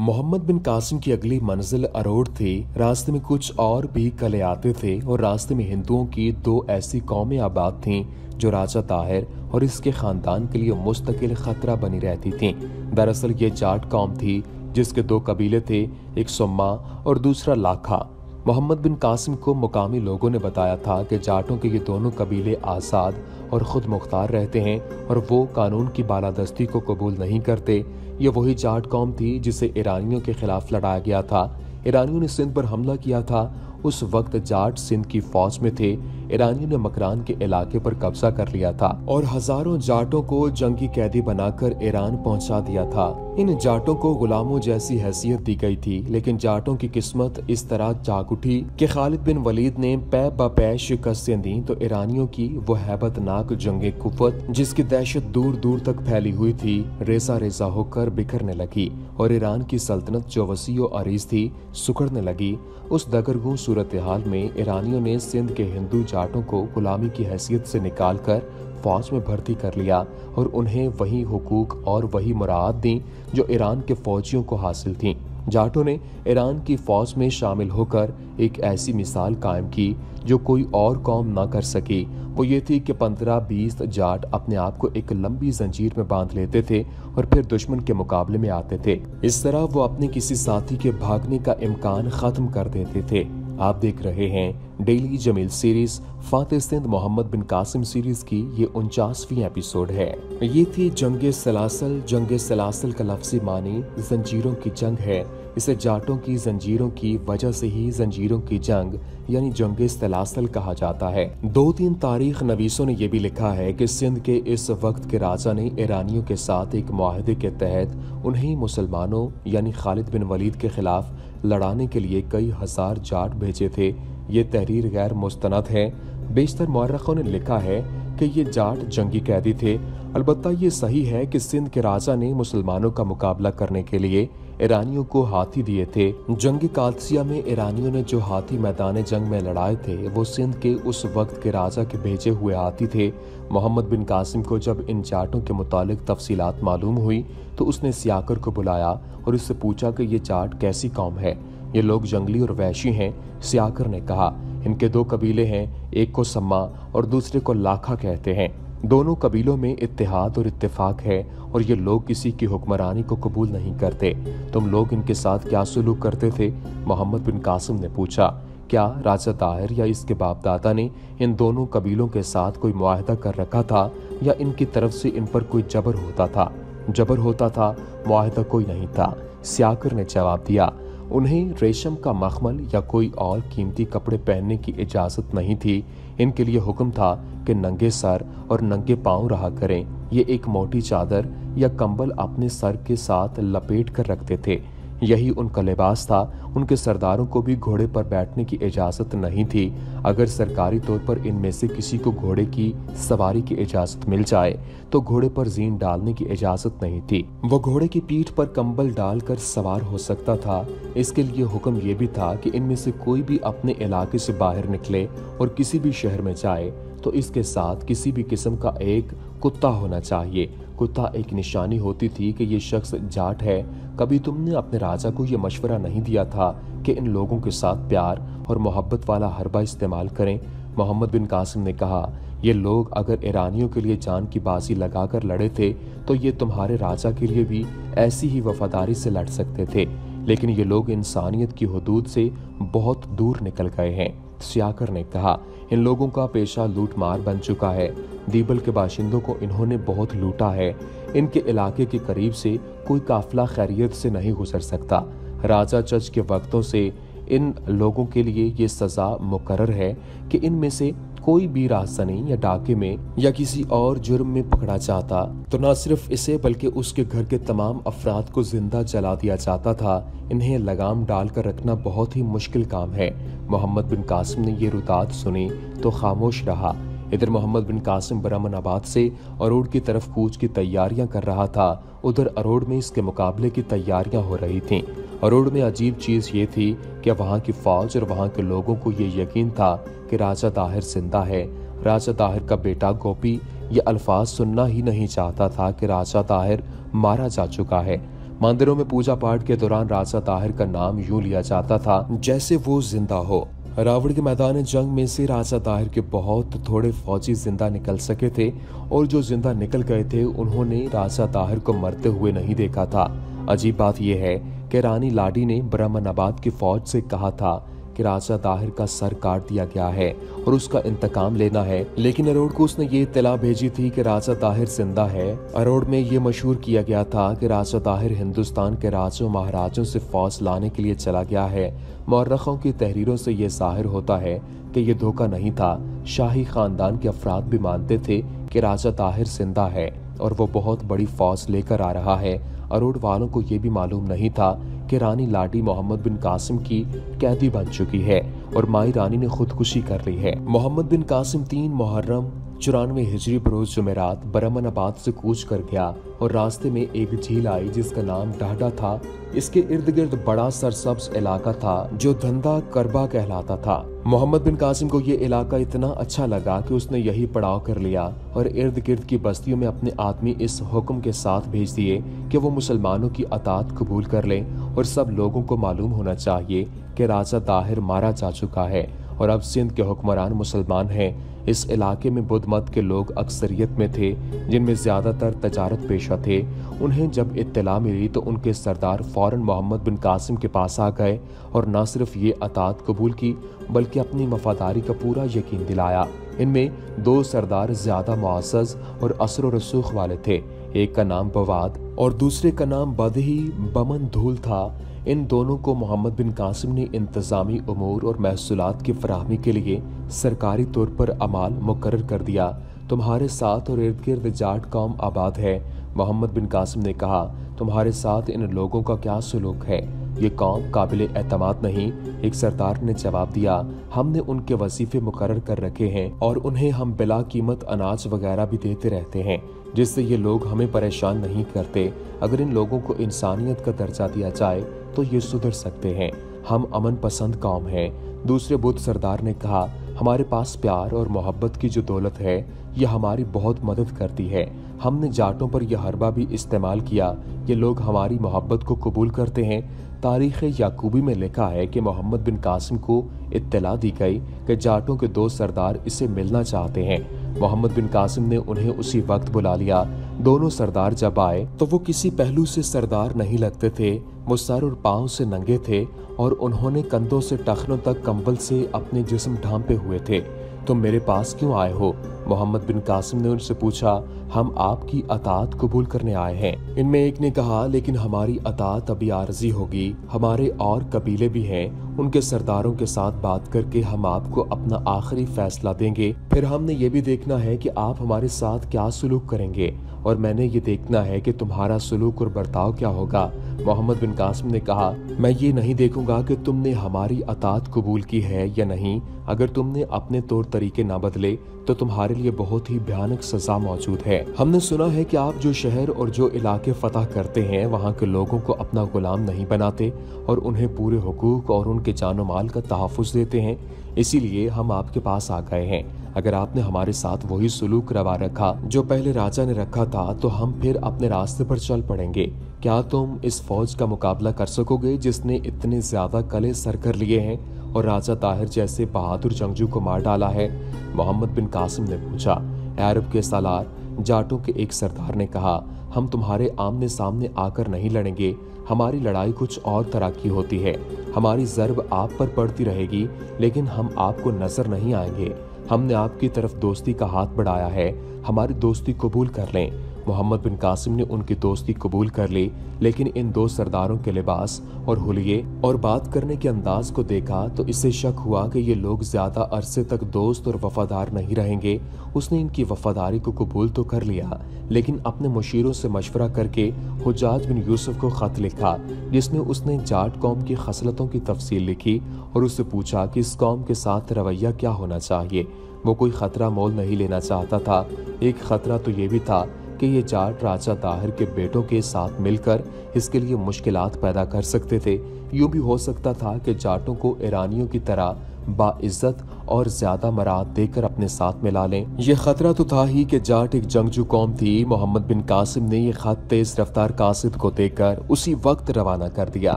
मोहम्मद बिन कासिम की अगली मंजिल अरोड़ थी। रास्ते में कुछ और भी कले आते थे और रास्ते में हिंदुओं की दो ऐसी कौमें आबाद थीं जो राजा ताहिर और इसके खानदान के लिए मुस्तकिल खतरा बनी रहती थीं। दरअसल ये जाट कौम थी जिसके दो कबीले थे, एक सुम्मा और दूसरा लाखा। मोहम्मद बिन कासिम को मुकामी लोगों ने बताया था कि जाटों के ये दोनों कबीले आज़ाद और खुद मुख्तार रहते हैं और वो कानून की बालादस्ती को कबूल नहीं करते। ये वही जाट कौम थी जिसे ईरानियों के खिलाफ लड़ाया गया था। ईरानियों ने सिंध पर हमला किया था। उस वक्त जाट सिंध की फौज में थे। ईरानियों ने मकरान के इलाके पर कब्जा कर लिया था और हजारों जाटों को जंगी कैदी बनाकर ईरान पहुंचा दिया था। इन जाटों को गुलामों जैसी हैसियत दी गई थी, लेकिन जाटों की किस्मत इस तरह जाग उठी कि खालिद बिन वलीद ने पै ब पै शिकस्तें दी तो ईरानियों की वो हैबतनाक जंगे कुव्वत जिसकी दहशत दूर दूर तक फैली हुई थी, रेजा रेजा होकर बिखरने लगी और ईरान की सल्तनत जो वसी व अरीज थी सुखड़ने लगी। उस दगरगू सूरत हाल में ईरानियों ने सिंध के हिंदू जाटों को गुलामी की हैसियत से निकालकर फौज में भर्ती कर लिया और उन्हें वही हुकूक और वही मुराद दी जो ईरान के फौजियों को हासिल थी। जाटों ने ईरान की फौज में शामिल होकर एक ऐसी मिसाल कायम की जो कोई और कौम ना कर सकी। वो ये थी कि 15-20 जाट अपने आप को एक लंबी जंजीर में बांध लेते थे और फिर दुश्मन के मुकाबले में आते थे। इस तरह वो अपने किसी साथी के भागने का इम्कान खत्म कर देते थे। आप देख रहे हैं डेली जमील सीरीज फाते-सिंध मोहम्मद बिन कासिम सीरीज की ये 49वीं एपिसोड है। ये थी जंगे सलासल। जंगे सलासल का लफ्ज़ी मानी जंजीरों की जंग है। इसे जाटों की जंजीरों की वजह से ही जंजीरों की जंग यानी जंगे सलासल कहा जाता है। 2-3 तारीख नवीसों ने यह भी लिखा है कि सिंध के इस वक्त के राजा ने ईरानियों के साथ एक मुआहदे के तहत उन्हें मुसलमानों यानी खालिद बिन वलीद के खिलाफ लड़ाने के लिए कई हजार जाट भेजे थे। ये तहरीर गैर मुस्तनद है। बेशतर मौरखों ने लिखा है कि ये जाट जंगी कैदी थे। अलबत्ता ये सही है कि सिंध के राजा ने मुसलमानों का मुकाबला करने के लिए ईरानियों को हाथी दिए थे। जंग कादसिया में ईरानियों ने जो हाथी मैदान जंग में लड़ाए थे वो सिंध के उस वक्त के राजा के भेजे हुए हाथी थे। मोहम्मद बिन कासिम को जब इन जाटों के मुतालिक तफसीलात मालूम हुई तो उसने सियाकर को बुलाया और उससे पूछा कि ये जाट कैसी कौम है, ये लोग जंगली और वैशी हैं। सियाकर ने कहा इनके दो कबीले हैं, एक को सम्मा और दूसरे को लाखा कहते हैं। दोनों कबीलों में इत्तेहाद और इत्तेफाक है और ये लोग किसी की हुक्मरानी को कबूल नहीं करते। तुम लोग इनके साथ क्या सुलूक करते थे? मोहम्मद बिन कासिम ने पूछा। क्या राजा ताहिर या इसके बाप दादा ने इन दोनों कबीलों के साथ कोई मुआहदा कर रखा था या इनकी तरफ से इन पर कोई जबर होता था? जबर होता था, मुआहदा कोई नहीं था। सियाकर ने जवाब दिया उन्हें रेशम का मखमल या कोई और कीमती कपड़े पहनने की इजाज़त नहीं थी। इनके लिए हुक्म था कि नंगे सर और नंगे पांव रहा करें। ये एक मोटी चादर या कंबल अपने सर के साथ लपेट कर रखते थे। यही उनका लिबास था। उनके सरदारों को भी घोड़े पर बैठने की इजाज़त नहीं थी। अगर सरकारी तौर पर इनमें से किसी को घोड़े की सवारी की इजाज़त मिल जाए तो घोड़े पर जीन डालने की इजाज़त नहीं थी। वो घोड़े की पीठ पर कंबल डालकर सवार हो सकता था। इसके लिए हुक्म ये भी था कि इनमें से कोई भी अपने इलाके से बाहर निकले और किसी भी शहर में जाए तो इसके साथ किसी भी किस्म का एक कुत्ता होना चाहिए। कुत्ता एक निशानी होती थी कि ये शख्स जाट है। कभी तुमने अपने राजा को ये मशवरा नहीं दिया था कि इन लोगों के साथ प्यार और मोहब्बत वाला हरबा इस्तेमाल करें? मोहम्मद बिन कासिम ने कहा ये लोग अगर ईरानियों के लिए जान की बाजी लगाकर लड़े थे तो ये तुम्हारे राजा के लिए भी ऐसी ही वफादारी से लड़ सकते थे, लेकिन ये लोग इंसानियत की हुदूद से बहुत दूर निकल गए हैं। सियाकर ने कहा इन लोगों का पेशा लूट मार बन चुका है। दीबल के बाशिंदों को इन्होंने बहुत लूटा है। इनके इलाके के करीब से कोई काफिला खैरियत से नहीं गुजर सकता। राजा चच के वक्तों से इन लोगों के लिए ये सजा मुकर्रर है कि इनमें से कोई भी राहज़नी या डाके में या किसी और जुर्म में पकड़ा जाता तो न सिर्फ इसे बल्कि उसके घर के तमाम अफराद को जिंदा जला दिया जाता था। इन्हें लगाम डालकर रखना बहुत ही मुश्किल काम है। मोहम्मद बिन कासिम ने ये रुदात सुनी तो खामोश रहा। इधर मोहम्मद बिन कासिम ब्राह्मणाबाद से अरोड़ की तरफ कूच की तैयारियां कर रहा था। उधर अरोड़ में इसके मुकाबले की तैयारियां हो रही थीं। अरोड़ में अजीब चीज ये थी कि वहाँ की फौज और वहाँ के लोगों को ये यकीन था कि राजा दाहिर जिंदा है। राजा दाहिर का बेटा गोपी ये अल्फाज सुनना ही नहीं चाहता था कि राजा दाहिर मारा जा चुका है। मंदिरों में पूजा पाठ के दौरान राजा ताहिर का नाम यूं लिया जाता था जैसे वो जिंदा हो। रावण के मैदान जंग में से राजा ताहिर के बहुत थोड़े फौजी जिंदा निकल सके थे और जो जिंदा निकल गए थे उन्होंने राजा ताहिर को मरते हुए नहीं देखा था। अजीब बात यह है कि रानी लाडी ने ब्राह्मणाबाद की फौज से कहा था कि राजा ताहिर का सर काट दिया गया है और उसका इंतकाम लेना है, लेकिन अरोड़ को उसने ये इत्तला भेजी थी कि राजा ताहिर जिंदा है। अरोड़ में ये मशहूर किया गया था कि राजा ताहिर हिंदुस्तान के राजों महाराजों से फौज लाने के लिए चला गया है। मौरखों की तहरीरों से ये जाहिर होता है कि ये धोखा नहीं था। शाही खानदान के अफराद भी मानते थे कि राजा ताहिर जिंदा है और वो बहुत बड़ी फौज लेकर आ रहा है। अरोड़ वालों को ये भी मालूम नहीं था कि रानी लाडी मोहम्मद बिन कासिम की कैदी बन चुकी है और माई रानी ने खुदकुशी कर ली है। मोहम्मद बिन कासिम 3 मुहर्रम 94 हिजरी बरोज जुमेरात ब्राह्मणाबाद से कूच कर गया और रास्ते में एक झील आई जिसका नाम डाहडा था। इसके इर्द गिर्द बड़ा सरसब्ज इलाका था जो धंधा करबा कहलाता था। मोहम्मद बिन कासिम को ये इलाका इतना अच्छा लगा कि उसने यही पड़ाव कर लिया और इर्द गिर्द की बस्तियों में अपने आदमी इस हुक्म के साथ भेज दिए कि वो मुसलमानों की अतात कबूल कर लें और सब लोगों को मालूम होना चाहिए कि राजा ताहिर मारा जा चुका है और अब सिंध के हुक्मरान मुसलमान हैं। इस इलाके में बुद्ध मत के लोग अक्सरियत में थे जिनमें ज्यादातर तजारत पेशा थे। उन्हें जब इत्तला मिली तो उनके सरदार फौरन मोहम्मद बिन कासिम के पास आ गए और न सिर्फ ये अतात कबूल की बल्कि अपनी वफादारी का पूरा यकीन दिलाया। इनमें 2 सरदार ज्यादा मुअज़्ज़ज़ और असर व रसूख वाले थे। एक का नाम बवाद और दूसरे का नाम बदही बमन धूल था। इन दोनों को मोहम्मद बिन कासिम ने इंतजामी उमूर और महसूलात की फराहमी के लिए सरकारी तौर पर अमाल मुकर्रर कर दिया। तुम्हारे साथ और इर्द गिर्द जाट कौम आबाद है। मोहम्मद बिन कासिम ने कहा, तुम्हारे साथ इन लोगों का क्या सलूक है? ये कौम काबिल एतमाद नहीं। एक सरदार ने जवाब दिया, हमने उनके वजीफे मुकर्रर कर रखे हैं और उन्हें हम बिला कीमत अनाज वगैरह भी देते रहते हैं जिससे ये लोग हमें परेशान नहीं करते। अगर इन लोगों को इंसानियत का दर्जा दिया जाए तो ये सुधर सकते हैं। हम अमन पसंद कौम हैं। दूसरे बुद्ध सरदार ने कहा, हमारे पास प्यार और मोहब्बत की जो दौलत है यह हमारी बहुत मदद करती है। हमने जाटों पर यह हरबा भी इस्तेमाल किया। ये लोग हमारी मोहब्बत को कबूल करते हैं। तारीख़ याकूबी में लिखा है कि मोहम्मद बिन कासिम को इत्तला दी गई कि जाटों के 2 सरदार इसे मिलना चाहते हैं। मोहम्मद बिन कासिम ने उन्हें उसी वक्त बुला लिया। दोनों सरदार जब आए तो वो किसी पहलू से सरदार नहीं लगते थे। वो सर और पाँव से नंगे थे और उन्होंने कंधों से टखनों तक कंबल से अपने जिस्म ढांपे हुए थे। तुम मेरे पास क्यों आए हो? मोहम्मद बिन कासिम ने उनसे पूछा। हम आपकी अतात कबूल करने आए हैं। इनमें एक ने कहा, लेकिन हमारी अतात अभी आरजी होगी। हमारे और कबीले भी हैं, उनके सरदारों के साथ बात करके हम आपको अपना आखिरी फैसला देंगे। फिर हमने ये भी देखना है कि आप हमारे साथ क्या सलूक करेंगे और मैंने ये देखना है कि तुम्हारा सलूक और बर्ताव क्या होगा। मोहम्मद बिन कासिम ने कहा, मैं ये नहीं देखूंगा कि तुमने हमारी अतात कबूल की है या नहीं। अगर तुमने अपने तौर तरीके ना बदले तो तुम्हारे लिए बहुत ही भयानक सजा मौजूद है। हमने सुना है कि आप जो शहर और जो इलाके फतह करते हैं वहाँ के लोगों को अपना गुलाम नहीं बनाते और उन्हें पूरे हुकूक और उनके जानो माल का तहफ़्फ़ुज़ देते हैं। इसीलिए हम आपके पास आ गए हैं। अगर आपने हमारे साथ वही सलूक रवा रखा जो पहले राजा ने रखा था तो हम फिर अपने रास्ते पर चल पड़ेंगे। क्या तुम इस फौज का मुकाबला कर सकोगे जिसने इतने ज्यादा कले सर कर लिए हैं और राजा ताहिर जैसे बहादुर जंगजू को मार डाला है? मोहम्मद बिन कासिम ने पूछा। अरब के सालार जाटों के एक सरदार ने कहा, हम तुम्हारे आमने सामने आकर नहीं लड़ेंगे। हमारी लड़ाई कुछ और तरह की होती है। हमारी ज़र्ब आप पर पड़ती रहेगी लेकिन हम आपको नजर नहीं आएंगे। हमने आपकी तरफ दोस्ती का हाथ बढ़ाया है, हमारी दोस्ती कबूल कर लें। मोहम्मद बिन कासिम ने उनकी दोस्ती कबूल कर ली, लेकिन इन 2 सरदारों के लिबास और हुलिये और बात करने के अंदाज को देखा तो इससे शक हुआ कि ये लोग ज्यादा अरसे तक दोस्त और वफादार नहीं रहेंगे। उसने इनकी वफादारी को कबूल तो कर लिया, लेकिन अपने मुशीरों से मशवरा करके हुज्जाज बिन यूसुफ को खत लिखा जिसमें उसने जाट कौम की खसलतों की तफसील लिखी और उससे पूछा कि इस कौम के साथ रवैया क्या होना चाहिए। वो कोई खतरा मोल नहीं लेना चाहता था। एक खतरा तो ये भी था कि ये जाट राजा दाहिर के बेटों के साथ मिलकर इसके लिए मुश्किलात पैदा कर सकते थे। यूं भी हो सकता था कि जाटों को ईरानियों की तरह बाइज्जत और ज्यादा मराद देकर अपने साथ मिला लें। ये खतरा तो था ही कि जाट एक जंगजू कौम थी। मोहम्मद बिन कासिम ने ये खत तेज रफ्तार कासिद को देकर उसी वक्त रवाना कर दिया।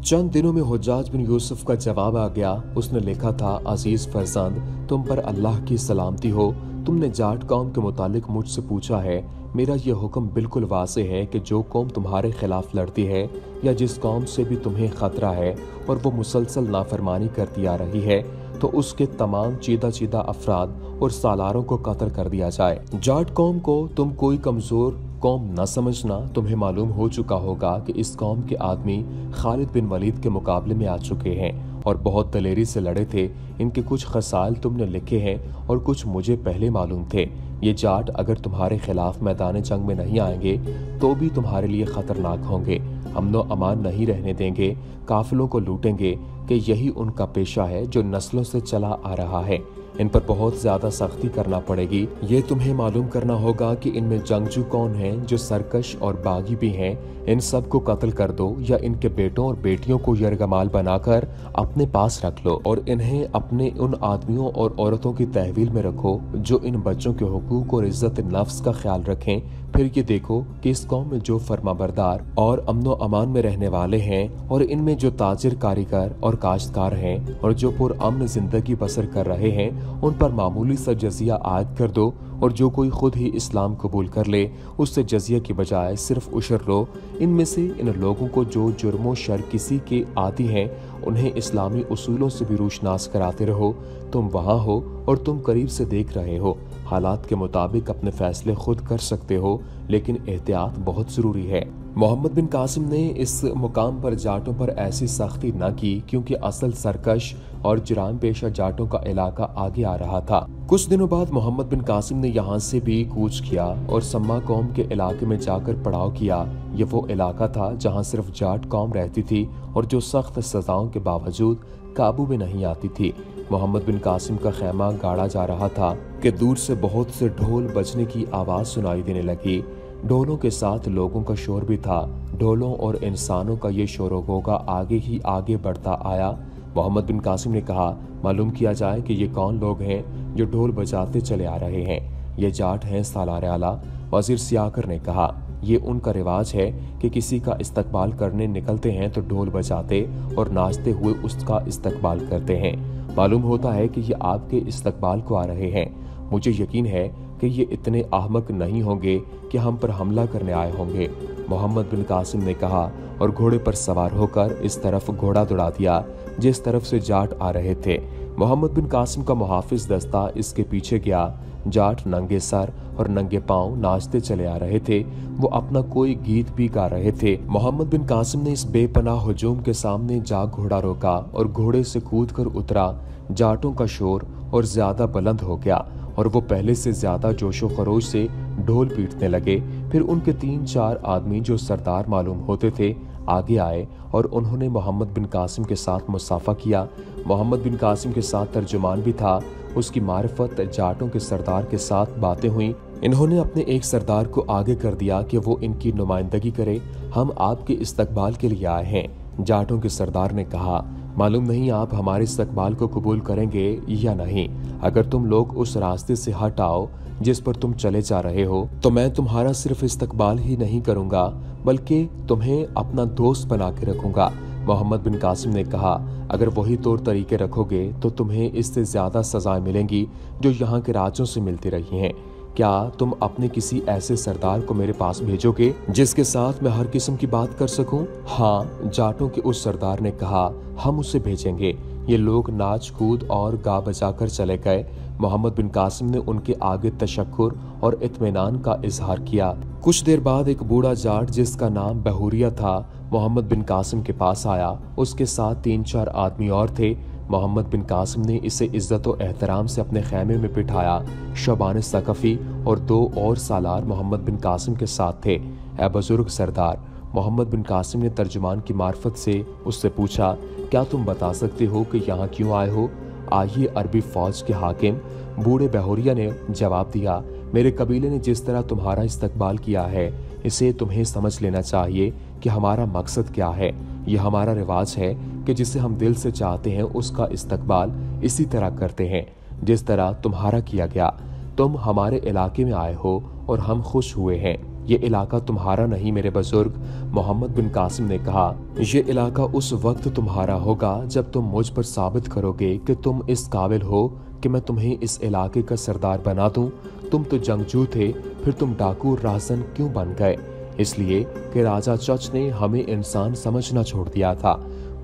चंद दिनों में हुज्जाज बिन यूसुफ का जवाब आ गया। उसने लिखा था, अजीज फरजंद, तुम पर अल्लाह की सलामती हो। तुमने जाट कौम के मुतालिक मुझसे पूछा है। मेरा ये हुक्म बिल्कुल वाज़े है कि जो कौम तुम्हारे खिलाफ लड़ती है या जिस कौम से भी तुम्हें खतरा है और वो मुसलसल नाफरमानी करती आ रही है, तो उसके तमाम चीदा अफराद और सालारों को कत्ल कर दिया जाए। जाट कौम को तुम कोई कमजोर कौम न समझना। तुम्हें मालूम हो चुका होगा कि इस कौम के आदमी खालिद बिन वलीद के मुकाबले में आ चुके हैं और बहुत दलेरी से लड़े थे। इनके कुछ खसाल तुमने लिखे हैं और कुछ मुझे पहले मालूम थे। ये जाट अगर तुम्हारे खिलाफ मैदान जंग में नहीं आएंगे तो भी तुम्हारे लिए खतरनाक होंगे। अमनो अमान नहीं रहने देंगे, काफिलों को लूटेंगे कि यही उनका पेशा है जो नस्लों से चला आ रहा है। इन पर बहुत ज्यादा सख्ती करना पड़ेगी। ये तुम्हें मालूम करना होगा कि इनमें जंगजू कौन हैं जो सरकश और बागी भी हैं। इन सब को कत्ल कर दो या इनके बेटों और बेटियों को यरगमाल बनाकर अपने पास रख लो और इन्हें अपने उन आदमियों और औरतों की तहवील में रखो जो इन बच्चों के हुकूक और इज्जत नफ्स का ख्याल रखें। फिर ये देखो कि इस कौम में जो फरमाबरदार और अमनो अमान में रहने वाले हैं और इनमें जो ताजिर, कारीगर और काश्तकार हैं और जो पुरअमन जिंदगी बसर कर रहे हैं, उन पर मामूली सा जजिया आयद कर दो और जो कोई खुद ही इस्लाम कबूल कर ले उससे जजिया की बजाय सिर्फ उशर लो। इनमें से इन लोगों को जो जुर्मो शर किसी के आदी हैं उन्हें इस्लामी उसूलों से भी रोशनास कराते रहो। तुम वहाँ हो और तुम करीब से देख रहे हो। हालात के मुताबिक अपने फैसले खुद कर सकते हो, लेकिन एहतियात बहुत जरूरी है। मोहम्मद बिन कासिम ने इस मुकाम पर जाटों पर ऐसी सख्ती न की क्योंकि असल सरकश और जुराम पेशा जाटों का इलाका आगे आ रहा था। कुछ दिनों बाद मोहम्मद बिन कासिम ने यहाँ से भी कूच किया और सम्मा कौम के इलाके में जाकर पड़ाव किया। ये वो इलाका था जहाँ सिर्फ जाट कौम रहती थी और जो सख्त सजाओं के बावजूद काबू में नहीं आती थी। मोहम्मद बिन कासिम का खैमा गाड़ा जा रहा था कि दूर से बहुत से ढोल बजने की आवाज सुनाई देने लगी। ढोलों के साथ लोगों का शोर भी था। ढोलों और इंसानों का ये शोर गोगा आगे ही आगे बढ़ता आया। मोहम्मद बिन कासिम ने कहा, मालूम किया जाए कि ये कौन लोग हैं जो ढोल बजाते चले आ रहे हैं। ये जाट हैं सालार आला। वजीर सियाकर ने कहा, ये उनका रिवाज है कि किसी का इस्तकबाल करने निकलते हैं तो ढोल बजाते और नाचते हुए उसका इस्तकबाल करते हैं। मालूम होता है कि ये आपके इस्तकबाल को आ रहे हैं। मुझे यकीन है कि ये इतने अहमक नहीं होंगे कि हम पर हमला करने आए होंगे। मोहम्मद बिन कासिम ने कहा और घोड़े पर सवार होकर इस तरफ घोड़ा दौड़ा दिया जिस तरफ से जाट आ रहे थे। मोहम्मद बिन कासिम का मुहाफिज दस्ता इसके पीछे गया। जाट नंगे सर और नंगे पांव नाचते चले आ रहे थे। वो अपना कोई गीत भी गा रहे थे। मोहम्मद बिन कासिम ने इस बेपनाह हुजूम के सामने जा घोड़ा रोका और घोड़े से कूदकर उतरा। जाटों का शोर और ज्यादा बुलंद हो गया और वो पहले से ज्यादा जोशो खरोश से ढोल पीटने लगे। फिर उनके 3-4 आदमी जो सरदार मालूम होते थे आगे आए और उन्होंने मोहम्मद बिन कासिम के साथ मुसाफा किया। मोहम्मद बिन कासिम के साथ तर्जुमान भी था। उसकी मारिफत जाटों के सरदार के साथ बातें हुई। इन्होंने अपने एक सरदार को आगे कर दिया कि वो इनकी नुमाइंदगी करे। हम आपके इस्तकबाल के लिए आए हैं। जाटों के सरदार ने कहा, मालूम नहीं आप हमारे इस्तकबाल को कबूल करेंगे या नहीं। अगर तुम लोग उस रास्ते से हट आओ जिस पर तुम चले जा रहे हो तो मैं तुम्हारा सिर्फ इस्तकबाल ही नहीं करूंगा बल्कि तुम्हें अपना दोस्त बना के रखूंगा। मोहम्मद बिन कासिम ने कहा, अगर वही तौर तरीके रखोगे तो तुम्हें इससे ज्यादा सजाएं मिलेंगी जो यहाँ के राजों से मिलती रही हैं। क्या तुम अपने किसी ऐसे सरदार को मेरे पास भेजोगे जिसके साथ मैं हर किस्म की बात कर सकूं? हाँ, जाटों के उस सरदार ने कहा, हम उसे भेजेंगे। ये लोग नाच कूद और गा बजा कर चले गए। मोहम्मद बिन कासिम ने उनके आगे तशक्कुर और इत्मीनान का इजहार किया। कुछ देर बाद एक बूढ़ा जाट जिसका नाम बहूरिया था मोहम्मद बिन कासिम के पास आया। उसके साथ 3-4 आदमी और थे। मोहम्मद बिन कासिम ने इसे इज्जत और एहतराम से अपने खैमे में बिठाया। al-Thaqafi और 2 और सालार मोहम्मद बिन कासिम के साथ थे। ऐ बुजुर्ग सरदार, मोहम्मद बिन कासिम ने तर्जुमान की मार्फत से उससे पूछा, क्या तुम बता सकते हो कि यहाँ क्यों आए हो? आइए अरबी फौज के हाकिम। बूढ़े बहूरिया ने जवाब दिया, मेरे कबीले ने जिस तरह तुम्हारा इस्तकबाल किया है इसे तुम्हें समझ लेना चाहिए कि हमारा मकसद क्या है। यह हमारा रिवाज है कि जिसे हम दिल से चाहते हैं उसका इस्तकबाल इसी तरह करते हैं जिस तरह तुम्हारा किया गया। तुम हमारे इलाके में आए हो और हम खुश हुए हैं। ये इलाका तुम्हारा नहीं मेरे बुजुर्ग, मोहम्मद बिन कासिम ने कहा। ये इलाका उस वक्त तुम्हारा होगा जब तुम मुझ पर साबित करोगे कि तुम इस काबिल हो कि मैं तुम्हें इस इलाके का सरदार बना दूं। तुम तो जंगजू थे, फिर तुम डाकू राजन क्यों बन गए? इसलिए कि राजा चच ने हमें इंसान समझना छोड़ दिया था।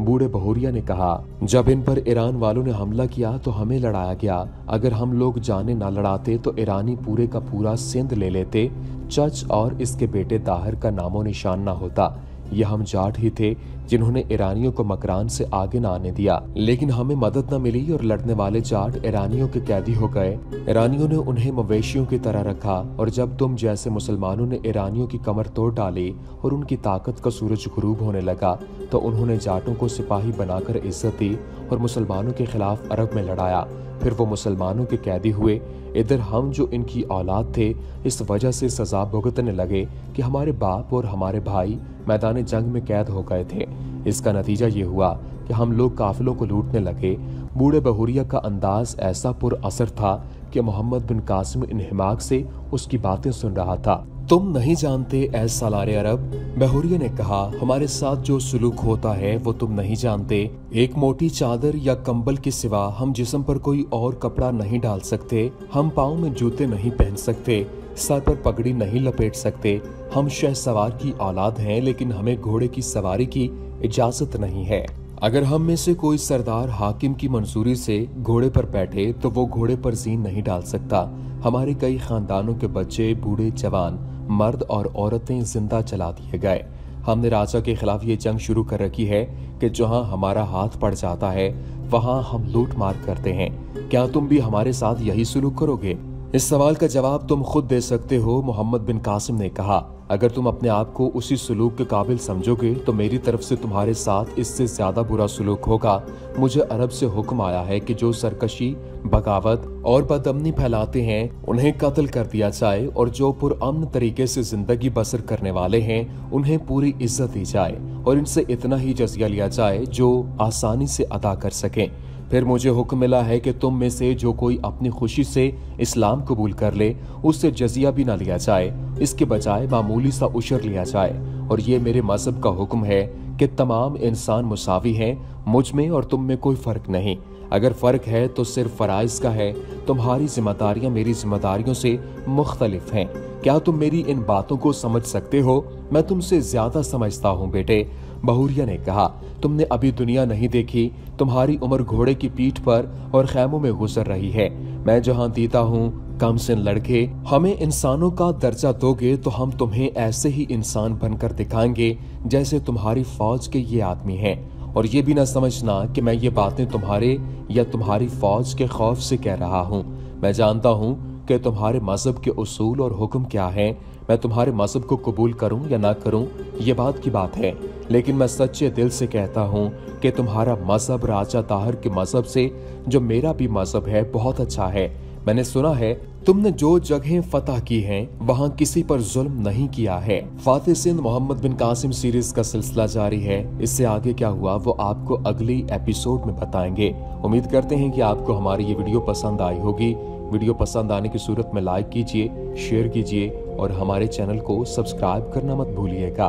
बूढ़े बहुरिया ने कहा, जब इन पर ईरान वालों ने हमला किया तो हमें लड़ाया गया। अगर हम लोग जाने ना लड़ाते तो ईरानी पूरे का पूरा सिंध ले लेते। चच और इसके बेटे दाहिर का नामो निशान ना होता। ये हम जाट ही थे जिन्होंने ईरानियों को मकरान से आगे न आने दिया, लेकिन हमें मदद न मिली और लड़ने वाले जाट ईरानियों के कैदी हो गए। ईरानियों ने उन्हें मवेशियों की तरह रखा और जब तुम जैसे मुसलमानों ने ईरानियों की कमर तोड़ डाली और उनकी ताकत का सूरज गुरूब होने लगा तो उन्होंने जाटों को सिपाही बनाकर इज्जत दी और मुसलमानों के खिलाफ अरब में लड़ाया। फिर वो मुसलमानों के कैदी हुए। इधर हम जो इनकी औलाद थे इस वजह से सजा भुगतने लगे कि हमारे बाप और हमारे भाई मैदान जंग में कैद हो गए थे। इसका नतीजा ये हुआ कि हम लोग काफिलों को लूटने लगे। बूढ़े बहुरिया का अंदाज ऐसा पुरअसर था कि मोहम्मद बिन कासिम इन्हिमाक से उसकी बातें सुन रहा था। तुम नहीं जानते ऐ सालारे अरब, बहुरिया ने कहा, हमारे साथ जो सुलूक होता है वो तुम नहीं जानते। एक मोटी चादर या कंबल के सिवा हम जिस्म पर कोई और कपड़ा नहीं डाल सकते। हम पाँव में जूते नहीं पहन सकते, सर पर पगड़ी नहीं लपेट सकते। हम शहसवार की औलाद हैं लेकिन हमें घोड़े की सवारी की इजाजत नहीं है। अगर हम में से कोई सरदार हाकिम की मंजूरी से घोड़े पर बैठे तो वो घोड़े पर जीन नहीं डाल सकता। हमारे कई खानदानों के बच्चे, बूढ़े, जवान, मर्द और औरतें जिंदा चला दिए गए। हमने राजा के खिलाफ ये जंग शुरू कर रखी है कि जहां हमारा हाथ पड़ जाता है वहां हम लूट मार करते हैं। क्या तुम भी हमारे साथ यही सुलूक करोगे? इस सवाल का जवाब तुम खुद दे सकते हो, मोहम्मद बिन कासिम ने कहा। अगर तुम अपने आप को उसी सुलूक के काबिल समझोगे तो मेरी तरफ से तुम्हारे साथ इससे ज्यादा बुरा सुलूक होगा। मुझे अरब से हुक्म आया है कि जो सरकशी, बगावत और बदअमनी फैलाते हैं उन्हें कत्ल कर दिया जाए और जो पुरअमन तरीके से जिंदगी बसर करने वाले हैं उन्हें पूरी इज्जत दी जाए और इनसे इतना ही जजिया लिया जाए जो आसानी से अदा कर सकें। फिर मुझे हुक्म मिला है कि तुम में से जो कोई अपनी खुशी से इस्लाम कबूल कर ले उससे जजिया भी ना लिया जाए, इसके बजाय मामूली सा उशर लिया जाए। और ये मेरे मजहब का हुक्म है कि तमाम इंसान मुसावी हैं, मुझ में और तुम में कोई फर्क नहीं। अगर फर्क है तो सिर्फ फराइज का है। तुम्हारी जिम्मेदारियां मेरी जिम्मेदारियों से मुख्तलिफ हैं। क्या तुम मेरी इन बातों को समझ सकते हो? मैं तुमसे ज्यादा समझता हूँ बेटे, बहुरिया ने कहा। तुमने अभी दुनिया नहीं देखी। तुम्हारी उम्र घोड़े की पीठ पर और खैमों में गुजर रही है। मैं जहाँ जीता हूँ, कम सिन लड़के, हमें इंसानों का दर्जा दोगे तो हम तुम्हें ऐसे ही इंसान बनकर दिखाएंगे जैसे तुम्हारी फौज के ये आदमी हैं। और ये भी ना समझना कि मैं ये बातें तुम्हारे या तुम्हारी फौज के खौफ से कह रहा हूँ। मैं जानता हूँ कि तुम्हारे मजहब के उसूल और हुक्म क्या हैं। मैं तुम्हारे मजहब को कबूल करूं या ना करूं ये बात की बात है, लेकिन मैं सच्चे दिल से कहता हूं कि तुम्हारा मजहब राजा दाहिर के मजहब से, जो मेरा भी मजहब है, बहुत अच्छा है। मैंने सुना है तुमने जो जगहें फतह की हैं वहां किसी पर जुल्म नहीं किया है। फाते-सिंध मोहम्मद बिन कासिम सीरीज का सिलसिला जारी है। इससे आगे क्या हुआ वो आपको अगली एपिसोड में बताएंगे। उम्मीद करते हैं कि आपको हमारी ये वीडियो पसंद आई होगी। वीडियो पसंद आने की सूरत में लाइक कीजिए, शेयर कीजिए और हमारे चैनल को सब्सक्राइब करना मत भूलिएगा।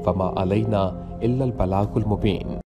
फमा अलैना इल्लल बलागुल मुबीन।